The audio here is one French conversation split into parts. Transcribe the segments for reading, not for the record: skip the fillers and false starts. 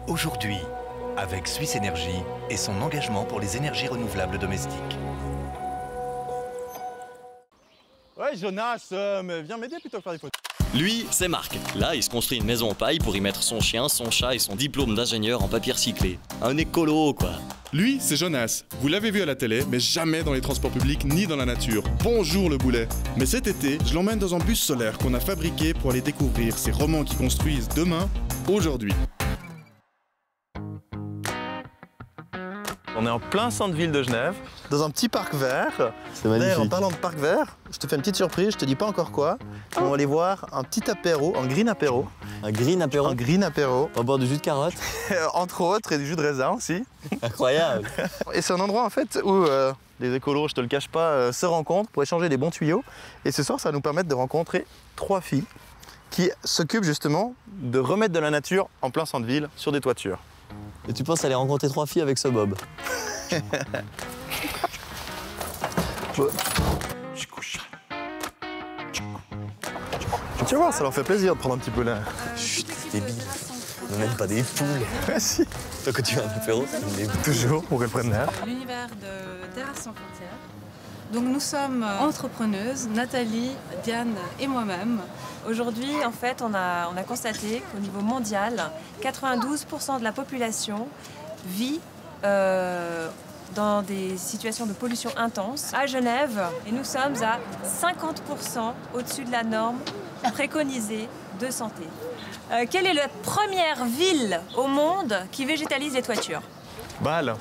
Aujourd'hui, avec Suisse Énergie et son engagement pour les énergies renouvelables domestiques. Ouais, Jonas, mais viens m'aider plutôt que faire des photos. Lui, c'est Marc. Là, il se construit une maison en paille pour y mettre son chien, son chat et son diplôme d'ingénieur en papier recyclé. Un écolo, quoi. Lui, c'est Jonas. Vous l'avez vu à la télé, mais jamais dans les transports publics ni dans la nature. Bonjour le boulet. Mais cet été, je l'emmène dans un bus solaire qu'on a fabriqué pour aller découvrir ces romans qui construisent demain, aujourd'hui. On est en plein centre-ville de Genève, dans un petit parc vert. C'est magnifique. D'ailleurs, en parlant de parc vert, je te fais une petite surprise, je te dis pas encore quoi. On va aller voir un petit apéro, un green apéro. Un green apéro. Un green apéro. On va boire du jus de carotte. Entre autres, et du jus de raisin aussi. Incroyable. Et c'est un endroit en fait où les écolos, je te le cache pas, se rencontrent pour échanger des bons tuyaux. Et ce soir, ça va nous permettre de rencontrer 3 filles qui s'occupent justement de remettre de la nature en plein centre-ville sur des toitures. Et tu penses aller rencontrer 3 filles avec ce Bob? Tu vas voir, ça leur fait plaisir de prendre un petit peu l'air. Chut, débile. On n'a même pas des poules. Si. Toi, quand tu vas à un apéro, ça me dégoûte. Toujours pour qu'elles prennent l'air. L'univers de Terrasses sans frontières. Donc nous sommes entrepreneuses, Nathalie, Diane et moi-même. Aujourd'hui, en fait, on a constaté qu'au niveau mondial, 92% de la population vit dans des situations de pollution intense à Genève. Et nous sommes à 50% au-dessus de la norme préconisée de santé. Quelle est la première ville au monde qui végétalise les toitures? Bâle.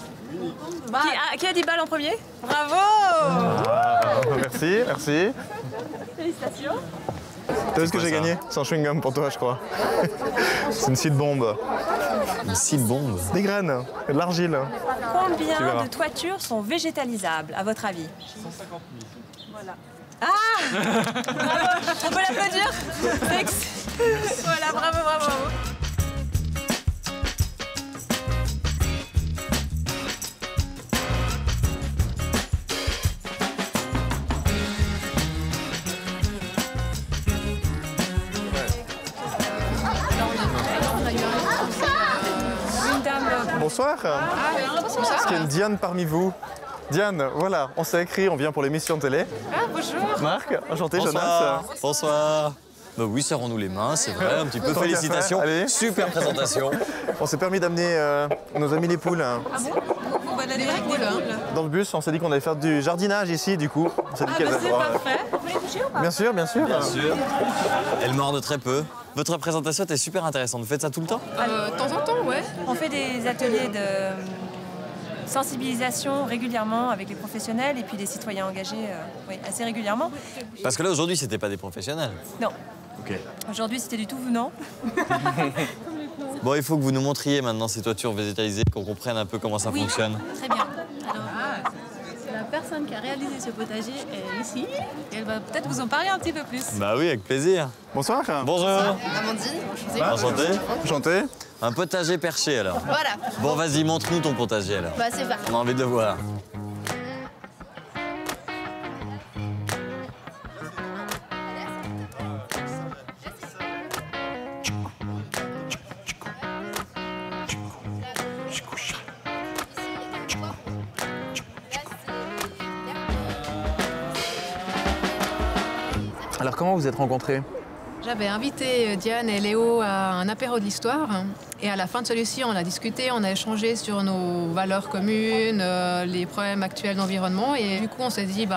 Qui a dit Bâle en premier? Bravo! Merci, merci. Félicitations. Tu vois ce que j'ai gagné? C'est un chewing-gum pour toi, je crois. C'est une seed bombe. Une seed bombe. Des graines, de l'argile. Combien de toitures sont végétalisables, à votre avis? 150 000. Voilà. Ah! Bravo! On peut l'applaudir? Voilà, bravo, bravo, bravo. Bonsoir. Est-ce qu'il y a une Diane parmi vous? Diane, voilà, on s'est écrit, on vient pour l'émission télé. Ah, bonjour. Marc, enchanté, Bonsoir. Jonas. Bonsoir. Bah oui, serrons-nous les mains, c'est vrai, un petit peu. Tant qu'à Félicitations. faire, allez. Super présentation. On s'est permis d'amener nos amis les poules. Ah bon? Vous baladez avec des poules? Dans le bus, on s'est dit qu'on allait faire du jardinage ici, du coup. On s'est dit qu'elles c'est parfait. On peut les toucher ou pas? Bien sûr, bien sûr. Bien sûr. Elle mord très peu. Votre présentation était super intéressante. Vous faites ça tout le temps? De temps en temps, ouais. On fait des ateliers de sensibilisation régulièrement avec les professionnels et puis les citoyens engagés assez régulièrement. Parce que là, aujourd'hui, c'était pas des professionnels. Non. Ok. Aujourd'hui, c'était du tout venant. Bon, il faut que vous nous montriez maintenant ces toitures végétalisées, qu'on comprenne un peu comment ça fonctionne. Très bien. Alors, la personne qui a réalisé ce potager est ici. Et elle va peut-être vous en parler un petit peu plus. Bah oui, avec plaisir. Bonsoir. Bonjour. Amandine, Enchanté. Enchanté. Un potager perché, alors. Voilà. Bon, vas-y, montre-nous ton potager, alors. Bah, c'est parti. On a envie de le voir. Alors, comment vous êtes rencontrés? J'avais invité Diane et Léo à un apéro de l'histoire. Et à la fin de celui-ci, on a discuté, on a échangé sur nos valeurs communes, les problèmes actuels d'environnement. Et du coup, on s'est dit,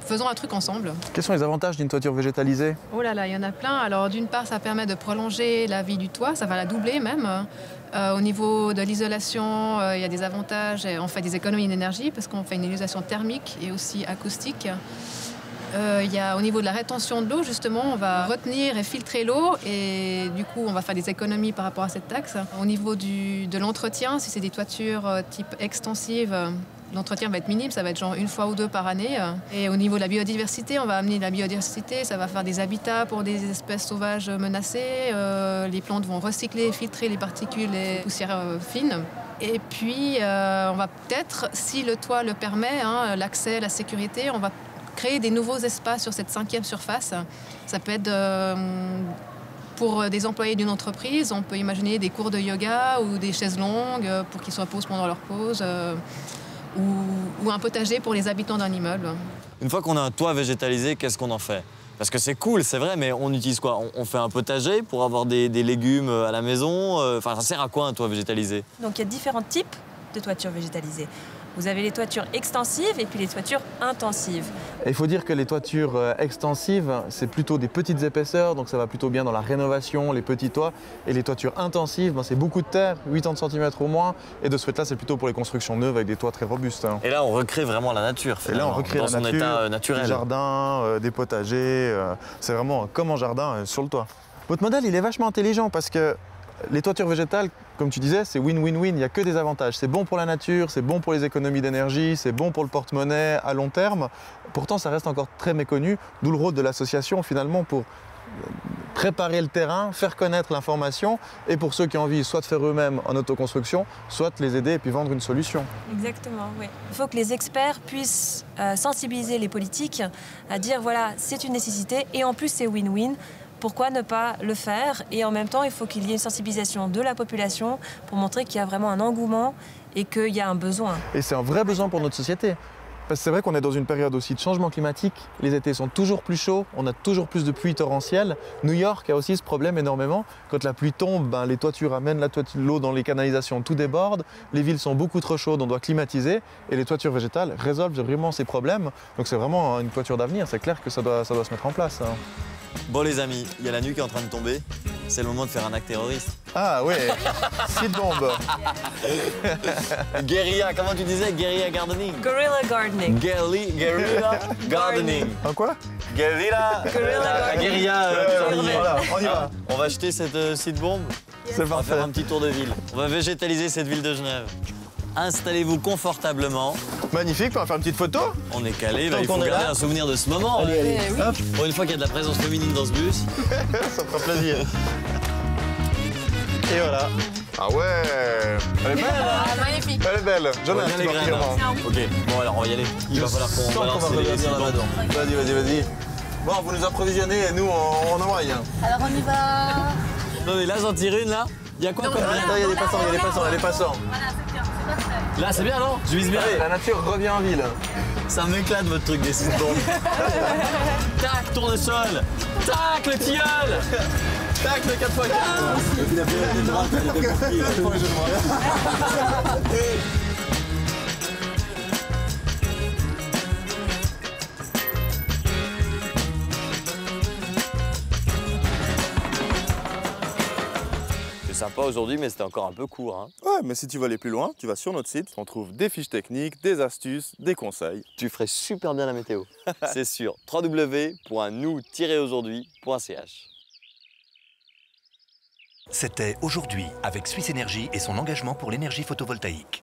faisons un truc ensemble. Quels sont les avantages d'une toiture végétalisée? Oh là là, il y en a plein. Alors d'une part, ça permet de prolonger la vie du toit, ça va la doubler même. Au niveau de l'isolation, il y a des avantages. On fait des économies d'énergie parce qu'on fait une isolation thermique et aussi acoustique. Au niveau de la rétention de l'eau, justement, on va retenir et filtrer l'eau et du coup, on va faire des économies par rapport à cette taxe. Au niveau de l'entretien, si c'est des toitures type extensive, l'entretien va être minime, ça va être genre 1 fois ou 2 par année. Et au niveau de la biodiversité, on va amener de la biodiversité, ça va faire des habitats pour des espèces sauvages menacées. Les plantes vont recycler et filtrer les particules et les poussières fines. Et puis, on va peut-être, si le toit le permet, l'accès, la sécurité, on va créer des nouveaux espaces sur cette 5e surface. Ça peut être Pour des employés d'une entreprise, on peut imaginer des cours de yoga ou des chaises longues pour qu'ils se reposent pendant leur pause, ou un potager pour les habitants d'un immeuble. Une fois qu'on a un toit végétalisé, qu'est-ce qu'on en fait? Parce que c'est cool, c'est vrai, mais on utilise quoi? On fait un potager pour avoir des légumes à la maison? Enfin, ça sert à quoi un toit végétalisé? Donc il y a différents types de toitures végétalisées. Vous avez les toitures extensives et puis les toitures intensives. Et il faut dire que les toitures extensives, c'est plutôt des petites épaisseurs, donc ça va plutôt bien dans la rénovation, les petits toits. Et les toitures intensives, c'est beaucoup de terre, 80 cm au moins. Et de ce fait-là, c'est plutôt pour les constructions neuves avec des toits très robustes. Et là, on recrée vraiment la nature, Et là, on recrée dans la son nature, état naturel. des jardins, des potagers. C'est vraiment comme en jardin sur le toit. Votre modèle, il est vachement intelligent parce que les toitures végétales, comme tu disais, c'est win-win-win, il n'y a que des avantages. C'est bon pour la nature, c'est bon pour les économies d'énergie, c'est bon pour le porte-monnaie à long terme. Pourtant, ça reste encore très méconnu, d'où le rôle de l'association finalement pour préparer le terrain, faire connaître l'information et pour ceux qui ont envie soit de faire eux-mêmes en autoconstruction, soit les aider et puis vendre une solution. Exactement, oui. Il faut que les experts puissent sensibiliser les politiques à dire voilà, c'est une nécessité et en plus c'est win-win. Pourquoi ne pas le faire? Et en même temps, il faut qu'il y ait une sensibilisation de la population pour montrer qu'il y a vraiment un engouement et qu'il y a un besoin. Et c'est un vrai besoin pour notre société. Parce que c'est vrai qu'on est dans une période aussi de changement climatique. Les étés sont toujours plus chauds, on a toujours plus de pluie torrentielle. New York a aussi ce problème énormément. Quand la pluie tombe, les toitures amènent l'eau dans les canalisations, tout déborde. Les villes sont beaucoup trop chaudes, on doit climatiser. Et les toitures végétales résolvent vraiment ces problèmes. Donc c'est vraiment une toiture d'avenir. C'est clair que ça doit se mettre en place. Bon les amis, il y a la nuit qui est en train de tomber. C'est le moment de faire un acte terroriste. Ah ouais, seed bomb. Guérilla, comment tu disais? Guérilla gardening. Guerrilla gardening. Guerrilla gardening. En quoi? Guérilla. Guerrilla Guérilla. Voilà, on y va. On va acheter cette seed bombe. C'est On va parfait. faire un petit tour de ville. On va végétaliser cette ville de Genève. Installez-vous confortablement. Magnifique, on va faire une petite photo. On est calé, Tant il faut qu'on est garder là. un souvenir de ce moment. Allez. Hop, Pour une fois qu'il y a de la présence féminine dans ce bus. ça fera plaisir. Et voilà. Ah ouais. Elle est belle, hein? Magnifique. Elle est belle. On Jonas, va bien tu les graines. particulièrement. Ok, bon alors on va y aller. Il va falloir qu'on Sens qu'on va balance les revenir seed bombes. là-dedans. Vas-y. Bon, vous nous approvisionnez et nous, on envoie. Alors on y va. Non mais là j'en tire une là. Il y a quoi comme Attends, il y a des passants, il y a des passants. Voilà, c'est bien, c'est parfait. Là c'est bien non? Je vise bien. Allez, la nature revient en ville. Ça m'éclate votre truc des seed bombes. Tac, tournesol. Tac, le tilleul. Tac, le 4x4. C'est sympa aujourd'hui mais c'était encore un peu court. Hein. Ouais, mais si tu veux aller plus loin, tu vas sur notre site, on trouve des fiches techniques, des astuces, des conseils. Tu ferais super bien la météo. C'est sûr. www.nous-aujourd'hui.ch. C'était Aujourd'hui avec Suisse Énergie et son engagement pour l'énergie photovoltaïque.